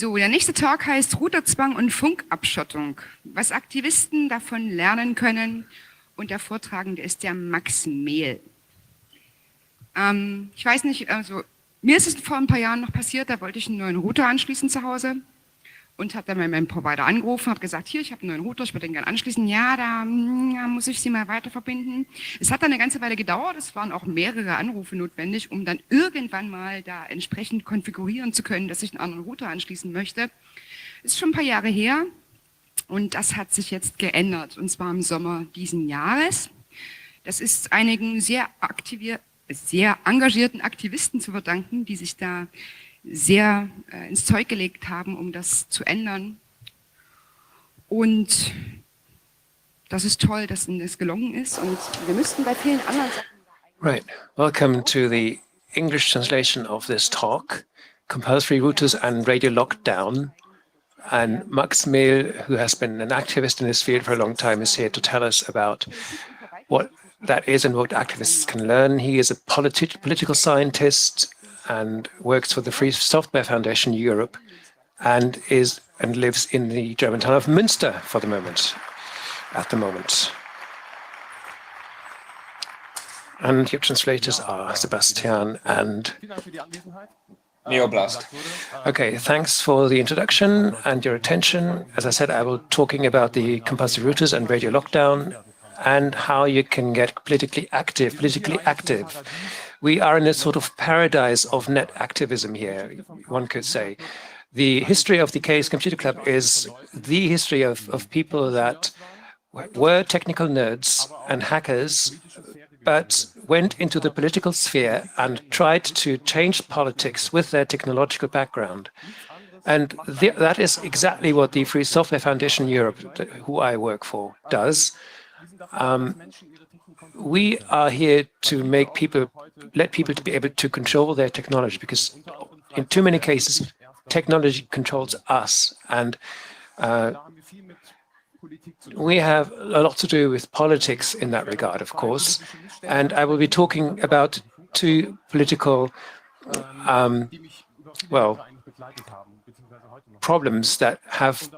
So, der nächste Talk heißt Routerzwang und Funkabschottung, was Aktivisten davon lernen können. Und der Vortragende ist der Max Mehl. Ich weiß nicht, also mir ist es vor ein paar Jahren noch passiert, da wollte ich einen neuen Router anschließen zu Hause und habe dann bei meinem Provider angerufen, habe gesagt, hier, ich habe einen neuen Router, ich würde den gerne anschließen. Ja, da muss ich Sie mal weiter verbinden. Es hat dann eine ganze Weile gedauert, es waren auch mehrere Anrufe notwendig, um dann irgendwann mal da entsprechend konfigurieren zu können, dass ich einen anderen Router anschließen möchte. Ist schon ein paar Jahre her und das hat sich jetzt geändert, und zwar im Sommer diesen Jahres. Das ist einigen sehr engagierten Aktivisten zu verdanken, die sich da sehr ins Zeug gelegt haben, um das zu ändern. Und das ist toll, dass ihnen das gelungen ist. Und wir müssten bei vielen anderen Sachen... Right. Welcome to the English translation of this talk, Compulsory Routers and Radio Lockdown. And Max Mehl, who has been an activist in this field for a long time, is here to tell us about what that is and what activists can learn. He is a political scientist and works for the Free Software Foundation Europe and lives in the German town of Münster at the moment. And your translators are Sebastian and Neoblast. Okay, thanks for the introduction and your attention. As I said, I will be talking about the compulsory routers and radio lockdown and how you can get politically active. We are in a sort of paradise of net activism here, one could say. The history of the Chaos Computer Club is the history of people that were technical nerds and hackers, but went into the political sphere and tried to change politics with their technological background. And that is exactly what the Free Software Foundation Europe, who I work for, does. We are here to let people to be able to control their technology, because in too many cases, technology controls us. And we have a lot to do with politics in that regard, of course. And I will be talking about two political, problems that have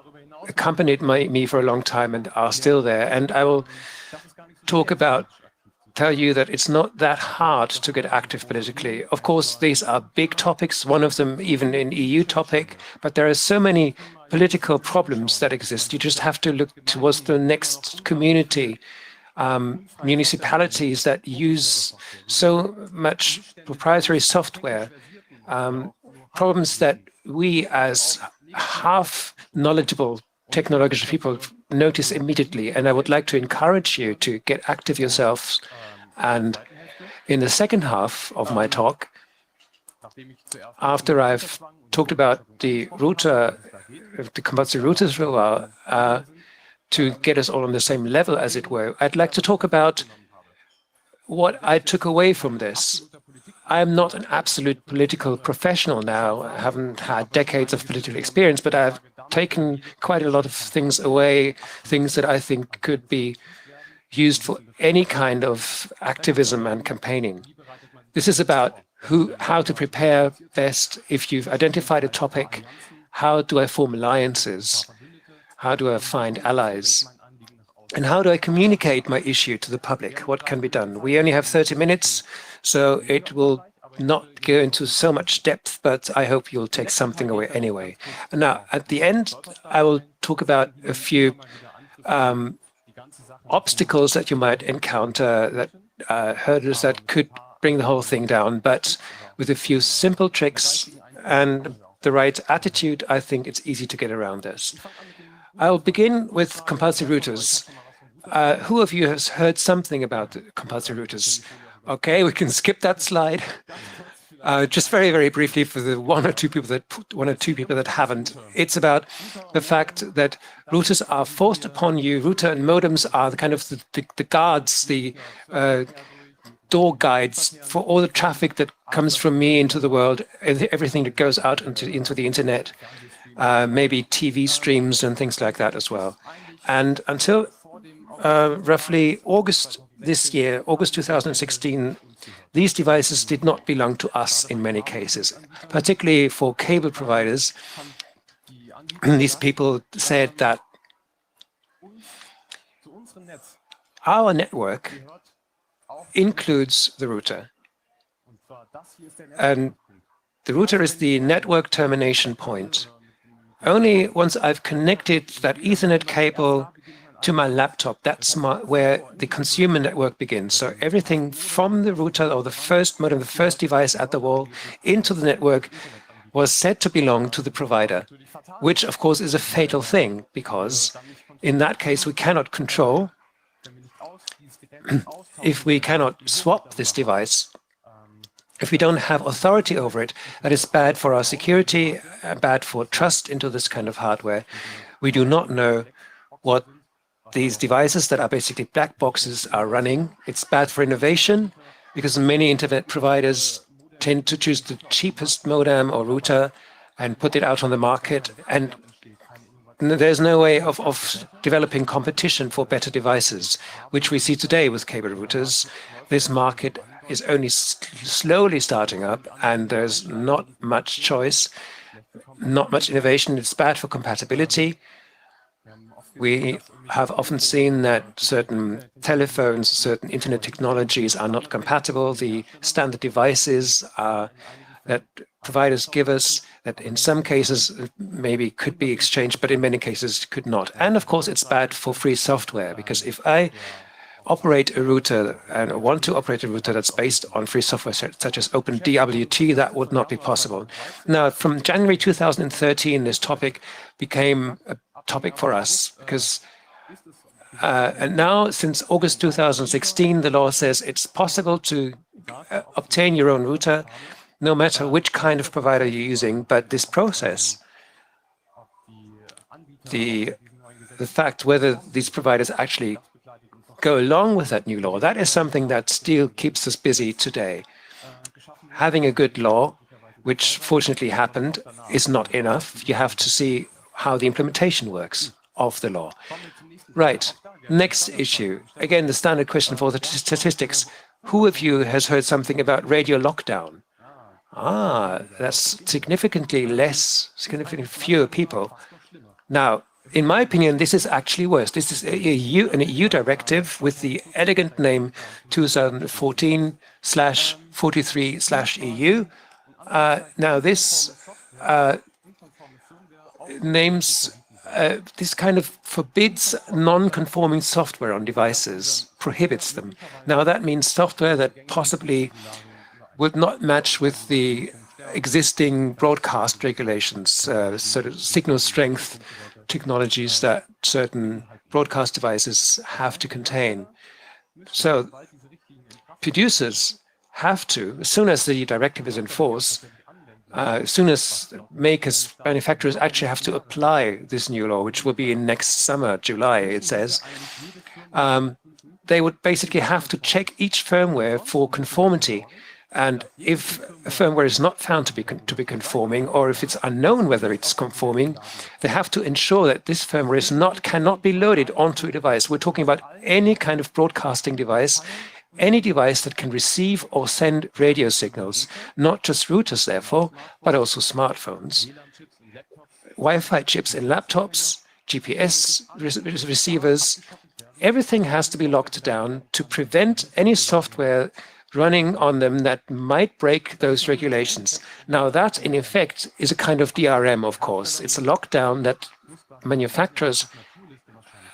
accompanied me for a long time and are still there. And I will tell you that it's not that hard to get active politically. Of course, these are big topics, one of them even an EU topic, but there are so many political problems that exist. You just have to look towards the next community, municipalities that use so much proprietary software, problems that we as half knowledgeable technological people notice immediately. And I would like to encourage you to get active yourselves. And in the second half of my talk, after I've talked about the compulsory routers for a while, to get us all on the same level, as it were, I'd like to talk about what I took away from this. I'm not an absolute political professional now. I haven't had decades of political experience, but I've taken quite a lot of things away, things that I think could be used for any kind of activism and campaigning. This is about how to prepare best. If you've identified a topic, how do I form alliances? How do I find allies? And how do I communicate my issue to the public? What can be done? We only have 30 minutes, so it will not go into so much depth, but I hope you'll take something away anyway. And now, at the end, I will talk about a few obstacles that you might encounter, that hurdles that could bring the whole thing down. But with a few simple tricks and the right attitude, I think it's easy to get around this. I'll begin with compulsory routers. Who of you has heard something about the compulsory routers? Okay, we can skip that slide. Just very, very briefly for the one or two people that haven't. It's about the fact that routers are forced upon you. Router and modems are the kind of the guards, the door guides for all the traffic that comes from me into the world, everything that goes out into the internet, maybe TV streams and things like that as well. And until roughly August this year, August 2016, these devices did not belong to us in many cases, particularly for cable providers. these people said that our network includes the router. And the router is the network termination point. Only once I've connected that Ethernet cable to my laptop, that's where the consumer network begins. So everything from the router or the first modem, the first device at the wall into the network was said to belong to the provider, which of course is a fatal thing, because in that case we cannot control. If we cannot swap this device, if we don't have authority over it, that is bad for our security, bad for trust into this kind of hardware. We do not know what these devices that are basically black boxes are running. It's bad for innovation, because many internet providers tend to choose the cheapest modem or router and put it out on the market. And there's no way of developing competition for better devices, which we see today with cable routers. This market is only slowly starting up, and there's not much choice, not much innovation. It's bad for compatibility. We have often seen that certain telephones, certain internet technologies are not compatible. The standard devices that providers give us, that in some cases maybe could be exchanged, but in many cases could not. And of course, it's bad for free software, because if I operate a router and want to operate a router that's based on free software such as OpenDWT, that would not be possible. Now, from January 2013, this topic became a topic for us, because and now since August 2016, the law says it's possible to obtain your own router, no matter which kind of provider you're using. But this process, the fact whether these providers actually go along with that new law, that is something that still keeps us busy today. Having a good law, which fortunately happened, is not enough. You have to see how the implementation works of the law. Right. Next issue. Again, the standard question for the statistics. Who of you has heard something about radio lockdown? That's significantly fewer people. Now, in my opinion, this is actually worse. This is an EU directive with the elegant name 2014/43/EU. Now, this names this kind of forbids non-conforming software on devices, prohibits them. Now, that means software that possibly would not match with the existing broadcast regulations, sort of signal strength technologies that certain broadcast devices have to contain. So producers have to, as soon as the directive is in force, as soon as manufacturers actually have to apply this new law, which will be in next summer, July, it says, they would basically have to check each firmware for conformity. And if a firmware is not found to be conforming, or if it's unknown whether it's conforming, they have to ensure that this firmware cannot be loaded onto a device. We're talking about any kind of broadcasting device, any device that can receive or send radio signals, not just routers, therefore, but also smartphones, Wi-Fi chips in laptops, GPS receivers. Everything has to be locked down to prevent any software running on them that might break those regulations. Now, that, in effect, is a kind of DRM, of course. It's a lockdown that manufacturers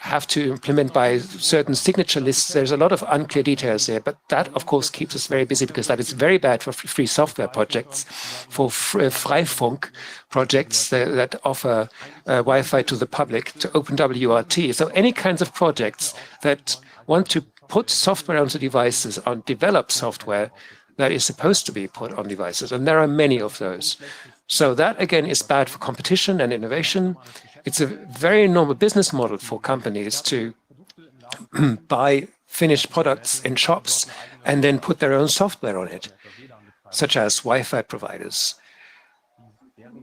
have to implement by certain signature lists. There's a lot of unclear details there, but that, of course, keeps us very busy, because that is very bad for free software projects, for Freifunk projects that offer Wi-Fi to the public, to OpenWRT. So any kinds of projects that want to put software onto devices, develop software that is supposed to be put on devices, and there are many of those. So that, again, is bad for competition and innovation. It's a very normal business model for companies to buy finished products in shops and then put their own software on it, such as Wi-Fi providers.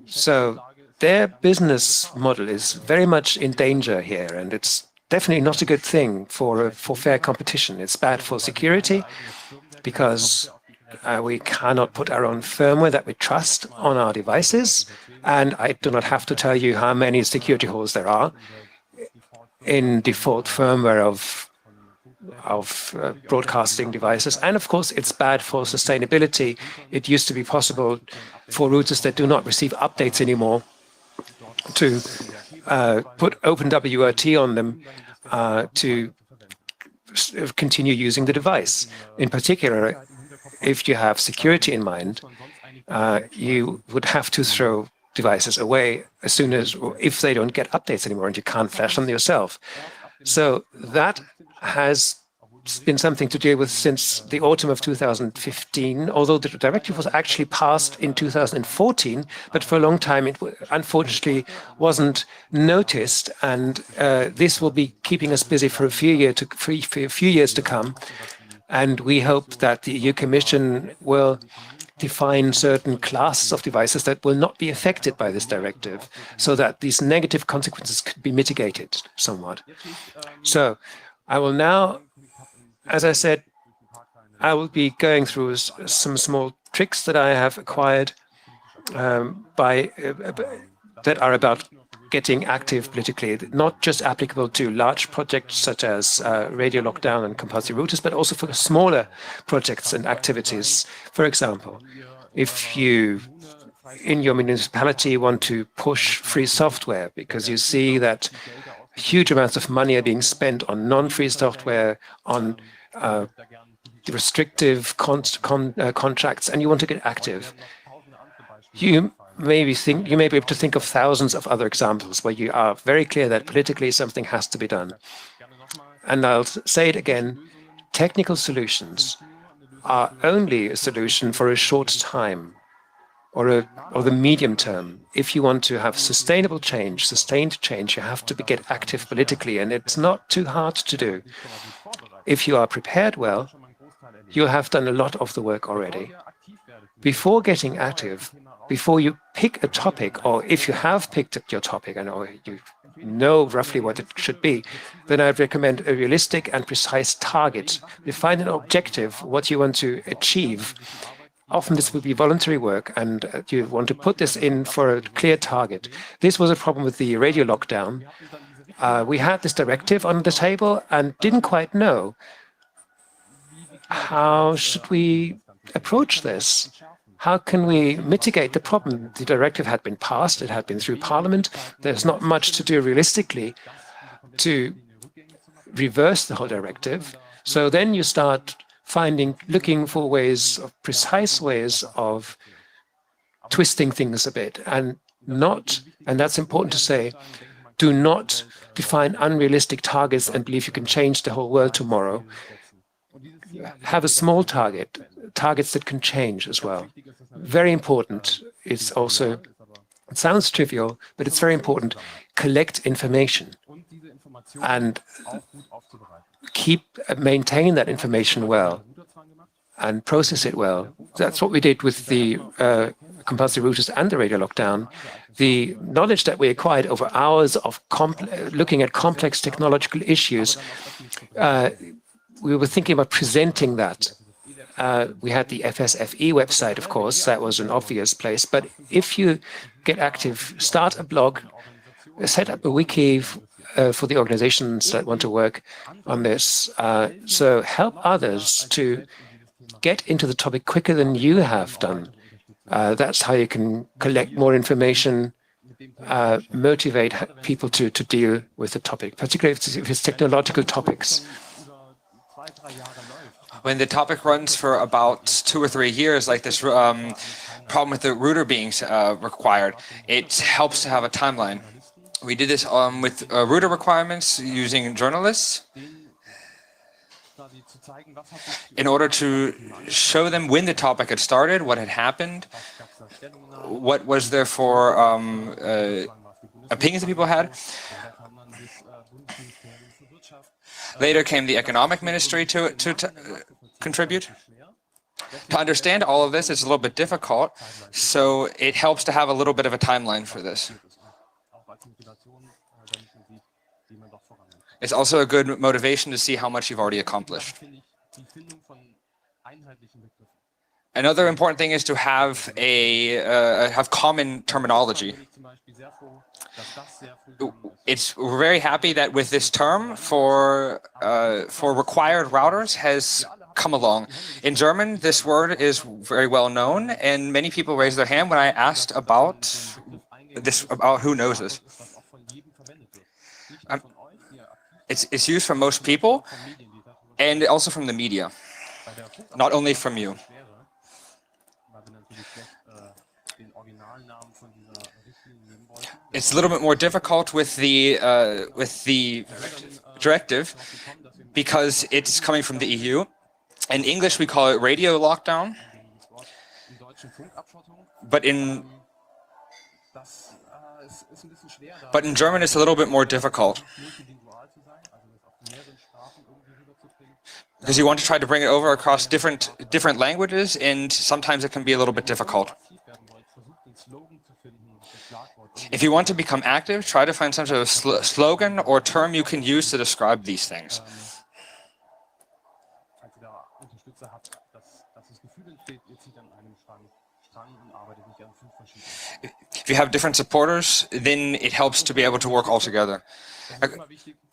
So their business model is very much in danger here, and it's definitely not a good thing for fair competition. It's bad for security, because We cannot put our own firmware that we trust on our devices. And I do not have to tell you how many security holes there are in default firmware of broadcasting devices. And of course, it's bad for sustainability. It used to be possible for routers that do not receive updates anymore to put OpenWRT on them to continue using the device. In particular, if you have security in mind, you would have to throw devices away as soon as, or if they don't get updates anymore and you can't flash them yourself. So that has been something to deal with since the autumn of 2015, although the directive was actually passed in 2014, but for a long time it unfortunately wasn't noticed, and this will be keeping us busy for a few years to come. And we hope that the EU Commission will define certain classes of devices that will not be affected by this directive, so that these negative consequences could be mitigated somewhat. So I will now, as I said, I will be going through some small tricks that I have acquired that are about getting active politically, not just applicable to large projects such as radio lockdown and compulsory routers, but also for smaller projects and activities. For example, if you in your municipality want to push free software because you see that huge amounts of money are being spent on non-free software, on restrictive contracts, and you want to get active, you may be able to think of thousands of other examples where you are very clear that politically something has to be done. And I'll say it again, technical solutions are only a solution for a short time or the medium term. If you want to have sustainable change, sustained change, you have to get active politically, and it's not too hard to do. If you are prepared well, you'll have done a lot of the work already. Before getting active, before you pick a topic, or if you have picked up your topic and or you know roughly what it should be, then I'd recommend a realistic and precise target. Define an objective, what you want to achieve. Often this will be voluntary work, and you want to put this in for a clear target. This was a problem with the radio lockdown. We had this directive on the table and didn't quite know how should we approach this. How can we mitigate the problem? The directive had been passed, it had been through Parliament. There's not much to do realistically to reverse the whole directive. So then you start looking for precise ways of twisting things a bit, and that's important to say, do not define unrealistic targets and believe you can change the whole world tomorrow. Have a small targets that can change as well. Very important. It sounds trivial, but it's very important. Collect information and maintain that information well and process it well. That's what we did with the compulsory routers and the radio lockdown. The knowledge that we acquired over hours of looking at complex technological issues, we were thinking about presenting that. We had the FSFE website, of course, that was an obvious place. But if you get active, start a blog, set up a wiki for the organizations that want to work on this. So help others to get into the topic quicker than you have done. That's how you can collect more information, motivate people to deal with the topic, particularly if it's technological topics. When the topic runs for about 2 or 3 years, like this problem with the router being required, it helps to have a timeline. We did this with router requirements using journalists in order to show them when the topic had started, what had happened, what was there for opinions that people had. Later came the economic ministry to contribute. To understand all of this is a little bit difficult, so it helps to have a little bit of a timeline for this. It's also a good motivation to see how much you've already accomplished. Another important thing is to have have common terminology. We're very happy that with this term for required routers has come along. In German, this word is very well known, and many people raised their hand when I asked about who knows this. It's used from most people, and also from the media, not only from you. It's a little bit more difficult with the directive because it's coming from the EU. In English, we call it radio lockdown, but in German, it's a little bit more difficult because you want to try to bring it over across different languages, and sometimes it can be a little bit difficult. If you want to become active, try to find some sort of slogan or term you can use to describe these things. If you have different supporters, then it helps to be able to work all together.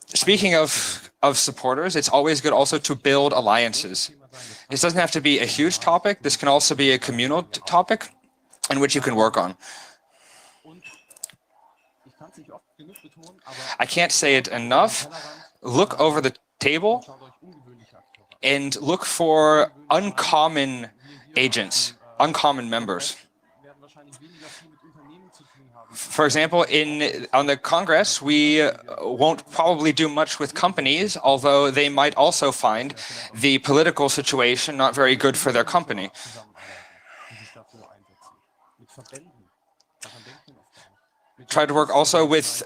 Speaking of supporters, it's always good also to build alliances. This doesn't have to be a huge topic. This can also be a communal topic in which you can work on. I can't say it enough. Look over the table and look for uncommon agents, uncommon members. For example, on the Congress, we won't probably do much with companies, although they might also find the political situation not very good for their company. Try to work also with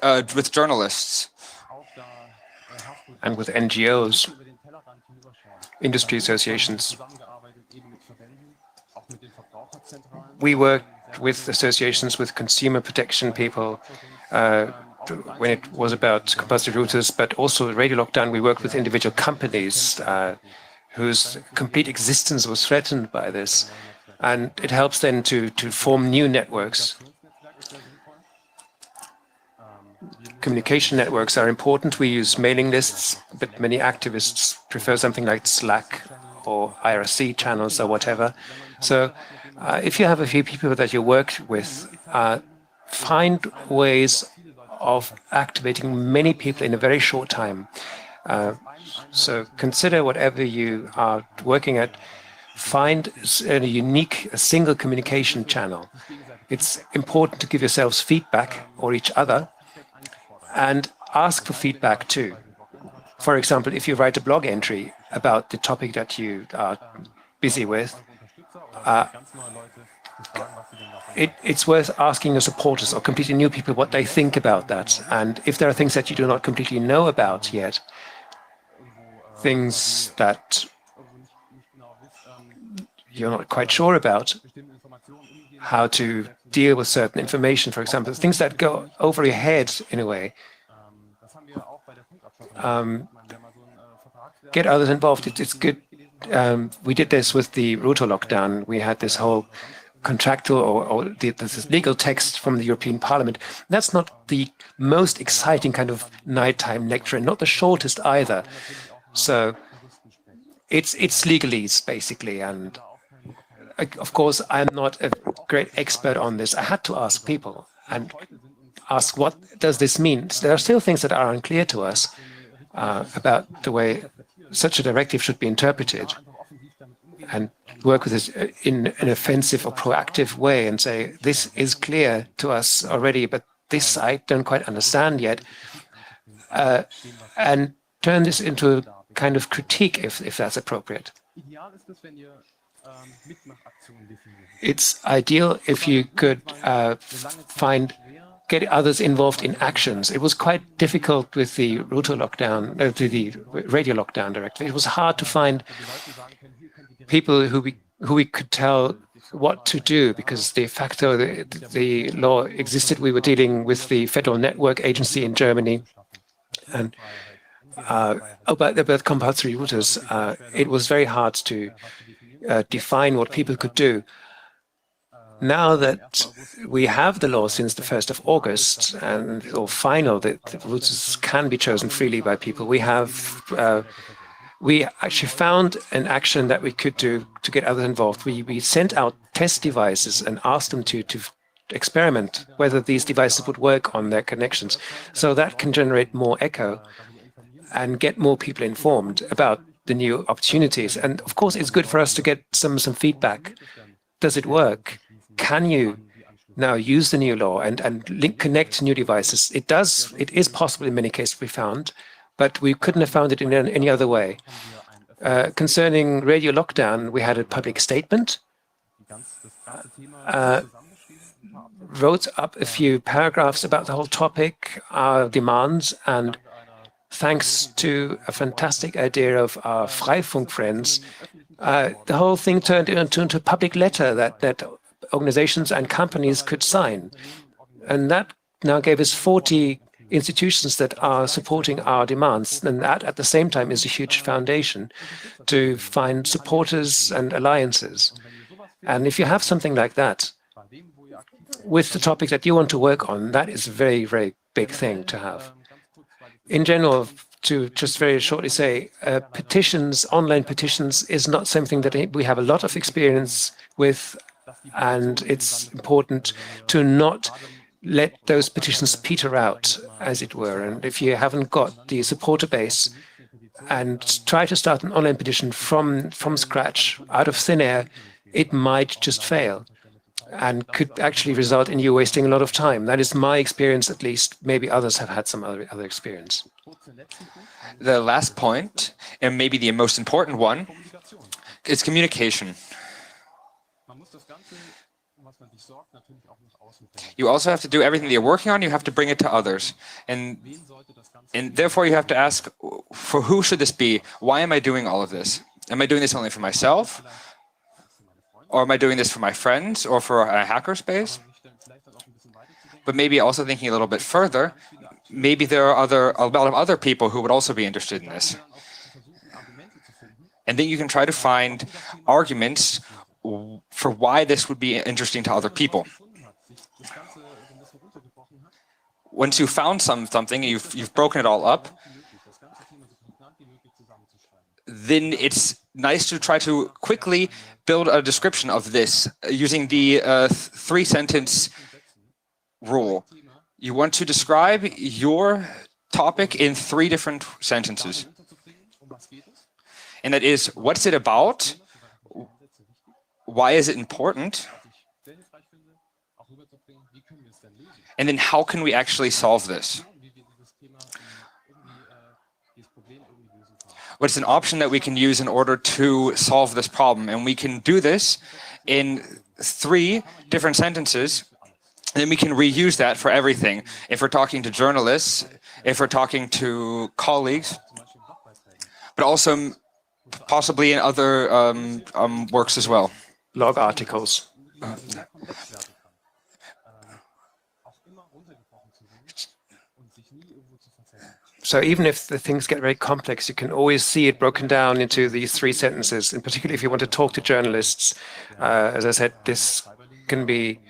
journalists. And with NGOs, industry associations. We worked with associations with consumer protection people when it was about compulsory routers, but also radio lockdown. We worked with individual companies whose complete existence was threatened by this. And it helps then to form new networks. Communication networks are important. We use mailing lists, but many activists prefer something like Slack or IRC channels or whatever. So if you have a few people that you work with, find ways of activating many people in a very short time. So consider whatever you are working at, find a unique, a single communication channel. It's important to give yourselves feedback or each other, and ask for feedback too. For example, if you write a blog entry about the topic that you are busy with, it's worth asking your supporters or completely new people what they think about that. And if there are things that you do not completely know about yet, things that you're not quite sure about, how to deal with certain information, for example, things that go over your head in a way. Get others involved. It's good. We did this with the router lockdown. We had this whole contractual or this legal text from the European Parliament. That's not the most exciting kind of nighttime lecture, and not the shortest either. So it's legalese basically, and of course, I'm not a great expert on this. I had to ask people and ask, what does this mean? So there are still things that are unclear to us about the way such a directive should be interpreted, and work with this in an offensive or proactive way and say, this is clear to us already, but this I don't quite understand yet, and turn this into a kind of critique if that's appropriate. It's ideal if you could get others involved in actions. It was quite difficult with the router lockdown, the radio lockdown directive. It was hard to find people who we could tell what to do, because de facto the law existed. We were dealing with the Federal Network Agency in Germany, and about compulsory routers, it was very hard to define what people could do. Now that we have the law since the 1st of August, or final, that the routers can be chosen freely by people, we actually found an action that we could do to get others involved. We sent out test devices and asked them to experiment whether these devices would work on their connections. So that can generate more echo and get more people informed about the new opportunities. And of course, it's good for us to get some feedback. Does it work? Can you now use the new law and connect to new devices? It is possible in many cases, we found, but we couldn't have found it in any other way. Concerning radio lockdown, we had a public statement, wrote up a few paragraphs about the whole topic, our demands, and thanks to a fantastic idea of our Freifunk friends, the whole thing turned into a public letter that organizations and companies could sign. And that now gave us 40 institutions that are supporting our demands. And that, at the same time, is a huge foundation to find supporters and alliances. And if you have something like that, with the topic that you want to work on, that is a very, very big thing to have. In general, to just very shortly say, petitions, online petitions, is not something that we have a lot of experience with, and it's important to not let those petitions peter out, as it were. And if you haven't got the supporter base, and try to start an online petition from scratch, out of thin air, it might just fail and could actually result in you wasting a lot of time. That is my experience, at least. Maybe others have had some other experience. The last point, and maybe the most important one, is communication. You also have to do everything that you're working on, you have to bring it to others. And therefore you have to ask, for who should this be? Why am I doing all of this? Am I doing this only for myself? Or am I doing this for my friends or for a hackerspace? But maybe also thinking a little bit further, maybe there are a lot of other people who would also be interested in this. And then you can try to find arguments for why this would be interesting to other people. Once you've found something and you've broken it all up, then it's nice to try to quickly build a description of this using the 3-sentence rule. You want to describe your topic in 3 different sentences. And that is, what's it about? Why is it important? And then how can we actually solve this? What's an option that we can use in order to solve this problem? And we can do this in 3 different sentences. And then we can reuse that for everything. If we're talking to journalists, if we're talking to colleagues, but also possibly in other works as well. Blog articles. So even if the things get very complex, you can always see it broken down into these 3 sentences. And particularly if you want to talk to journalists, as I said, this can be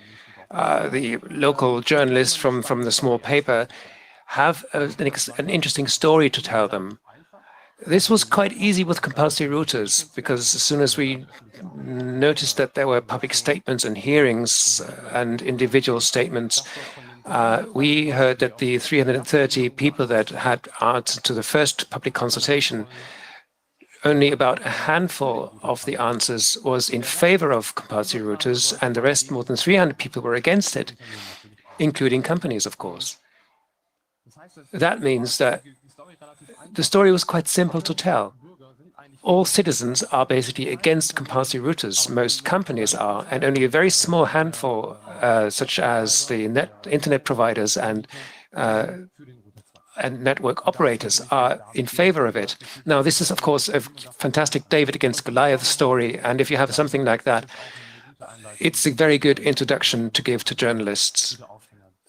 the local journalists from the small paper have an interesting story to tell them. This was quite easy with compulsory routers, because as soon as we noticed that there were public statements and hearings and individual statements, we heard that the 330 people that had answered to the first public consultation, only about a handful of the answers was in favor of compulsory routers, and the rest, more than 300 people, were against it, including companies, of course. That means that the story was quite simple to tell. All citizens are basically against compulsory routers. Most companies are, and only a very small handful, such as the internet providers and network operators, are in favor of it. Now, this is, of course, a fantastic David against Goliath story, and if you have something like that, it's a very good introduction to give to journalists,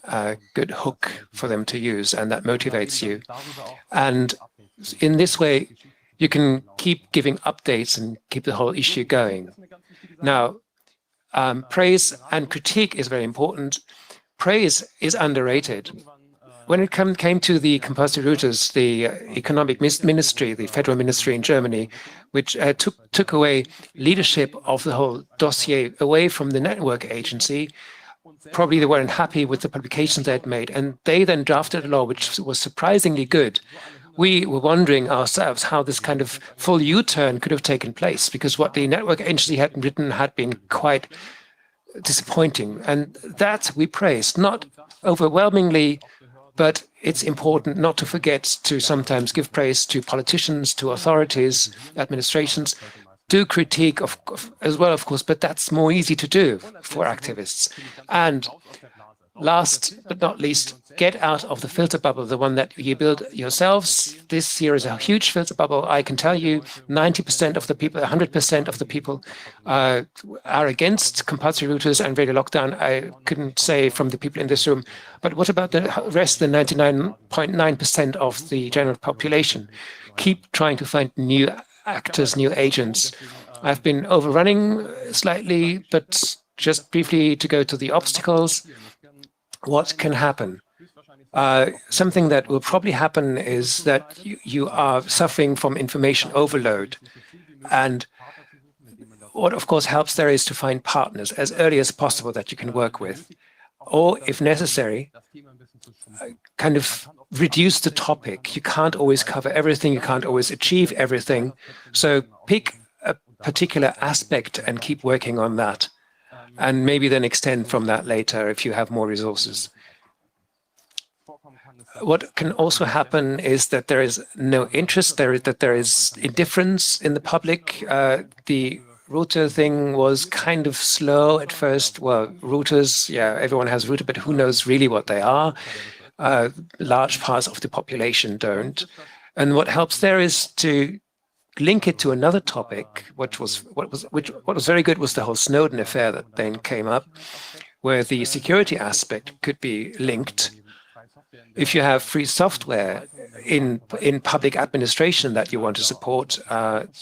a good hook for them to use, and that motivates you. And in this way, you can keep giving updates and keep the whole issue going. Now, praise and critique is very important. Praise is underrated. When it came to the compulsory routers, the economic ministry, the federal ministry in Germany, which took away leadership of the whole dossier away from the network agency, probably they weren't happy with the publications they had made, and they then drafted a law which was surprisingly good. We were wondering ourselves how this kind of full U-turn could have taken place, because what the network agency had written had been quite disappointing, and that we praised, not overwhelmingly, but it's important not to forget to sometimes give praise to politicians, to authorities, administrations, do critique as well, of course, but that's more easy to do for activists. And last but not least, get out of the filter bubble, the one that you build yourselves. This year is a huge filter bubble. I can tell you 90% of the people, 100% of the people are against compulsory routers and radio lockdown. I couldn't say from the people in this room, but what about the rest, the 99.9% of the general population? Keep trying to find new actors, new agents. I've been overrunning slightly, but just briefly to go to the obstacles. What can happen? Something that will probably happen is that you are suffering from information overload. And what, of course, helps there is to find partners as early as possible that you can work with. Or, if necessary, kind of reduce the topic. You can't always cover everything. You can't always achieve everything. So pick a particular aspect and keep working on that. And maybe then extend from that later if you have more resources. What can also happen is that there is no interest, that there is indifference in the public. The router thing was kind of slow at first. Well, routers, yeah, everyone has router, but who knows really what they are? Large parts of the population don't. And what helps there is to link it to another topic, what was very good was the whole Snowden affair that then came up, where the security aspect could be linked. If you have free software in public administration that you want to support,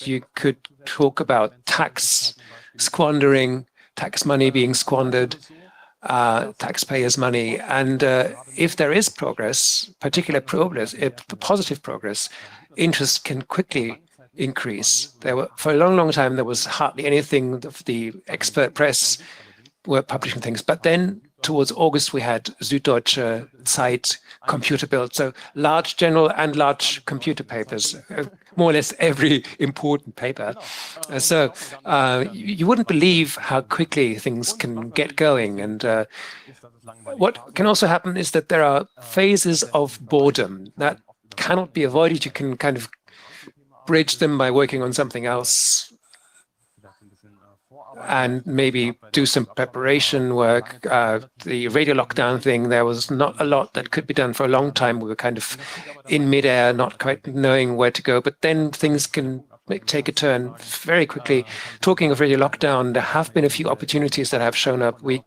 you could talk about tax squandering, tax money being squandered, taxpayers' money, and if there is progress, particular progress, positive progress, interest can quickly increase. For a long, long time, there was hardly anything. The expert press were publishing things, but then towards August, we had Süddeutsche Zeit, Computer Bild, so large general and large computer papers, more or less every important paper. So you wouldn't believe how quickly things can get going. And what can also happen is that there are phases of boredom that cannot be avoided. You can kind of bridge them by working on something else and maybe do some preparation work. The radio lockdown thing, there was not a lot that could be done for a long time. We were kind of in midair, not quite knowing where to go, but then things can take a turn very quickly. Talking of radio lockdown, there have been a few opportunities that have shown up. We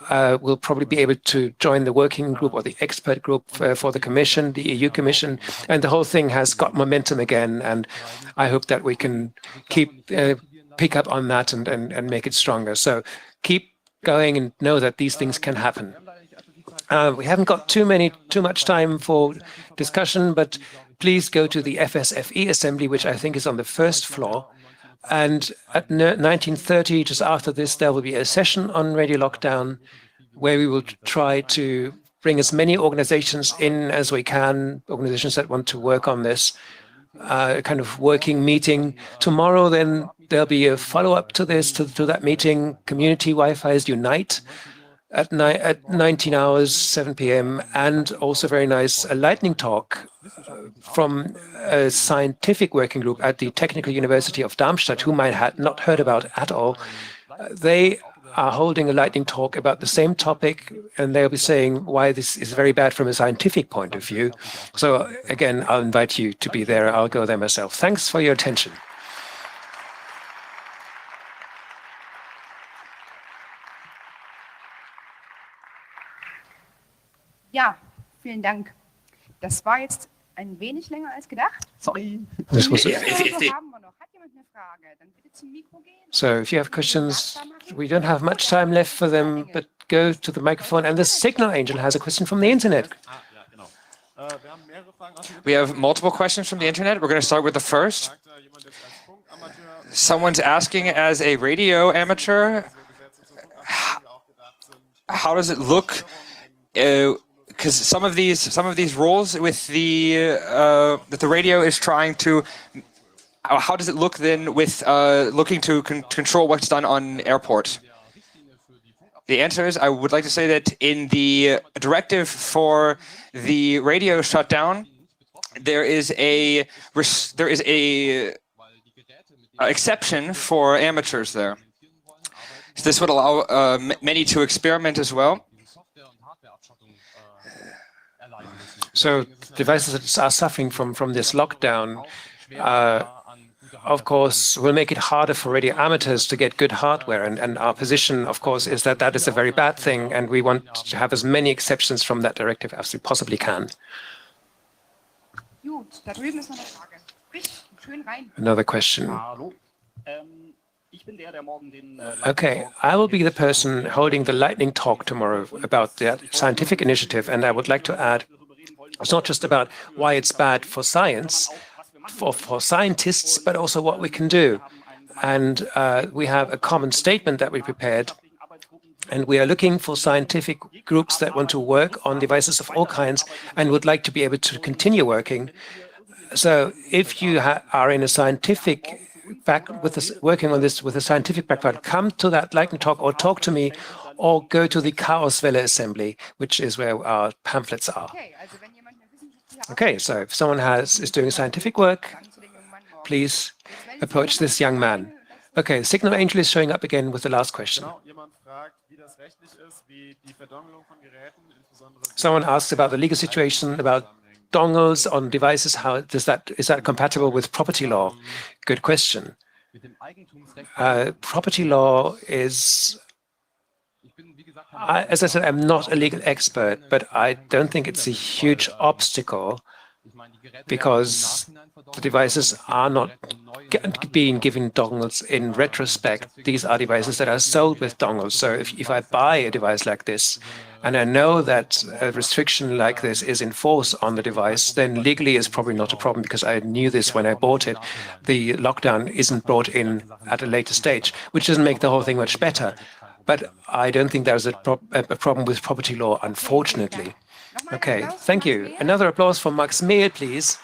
will probably be able to join the working group or the expert group for the Commission, the EU Commission, and the whole thing has got momentum again. And I hope that we can pick up on that and make it stronger. So keep going and know that these things can happen. We haven't got too much time for discussion, but please go to the FSFE assembly, which I think is on the first floor. And at 19:30, just after this, there will be a session on radio lockdown where we will try to bring as many organizations in as we can, organizations that want to work on this, kind of working meeting. Tomorrow, then, there'll be a follow-up to this, to that meeting. Community Wi-Fi's Unite at 19 hours, 7 p.m. And also very nice, a lightning talk from a scientific working group at the Technical University of Darmstadt, whom I had not heard about at all. They are holding a lightning talk about the same topic, and they'll be saying why this is very bad from a scientific point of view. So again, I'll invite you to be there. I'll go there myself. Thanks for your attention. Ja, vielen Dank. Das war jetzt Ein wenig länger als gedacht. Sorry. This was So haben wir noch. Hat jemand eine Frage? Dann bitte zum Mikro gehen. So if you have questions, we don't have much time left for them, but go to the microphone. And the Signal Angel has a question from the internet. We have multiple questions from the internet. We're going to start with the first. Someone's asking, as a radio amateur, how does it look? Because some of these rules with that the radio is trying to. How does it look then with looking to control what's done on airports? The answer is, I would like to say that in the directive for the radio shutdown, there is a exception for amateurs there. So this would allow many to experiment as well. So devices that are suffering from this lockdown, of course, will make it harder for radio amateurs to get good hardware. And our position, of course, is that that is a very bad thing. And we want to have as many exceptions from that directive as we possibly can. Gut, da drüben ist noch eine Frage. Sprich, schön rein. Another question. Okay, I will be the person holding the lightning talk tomorrow about that scientific initiative. And I would like to add, it's not just about why it's bad for science, for scientists, but also what we can do. And we have a common statement that we prepared, and we are looking for scientific groups that want to work on devices of all kinds and would like to be able to continue working. So if you are in a scientific working on this with a scientific background, come to that lightning talk or talk to me or go to the Chaoswelle Assembly, which is where our pamphlets are. Okay, so if someone is doing scientific work, please approach this young man. Okay, Signal Angel is showing up again with the last question. Someone asks about the legal situation about dongles on devices. How is that compatible with property law? Good question. Property law is, as I said, I'm not a legal expert, but I don't think it's a huge obstacle because the devices are not being given dongles in retrospect. These are devices that are sold with dongles. So if I buy a device like this, and I know that a restriction like this is in force on the device, then legally it's probably not a problem because I knew this when I bought it. The lockdown isn't brought in at a later stage, which doesn't make the whole thing much better. But I don't think there's a problem with property law, unfortunately. Okay, thank you. Another applause for Max Mehl, please.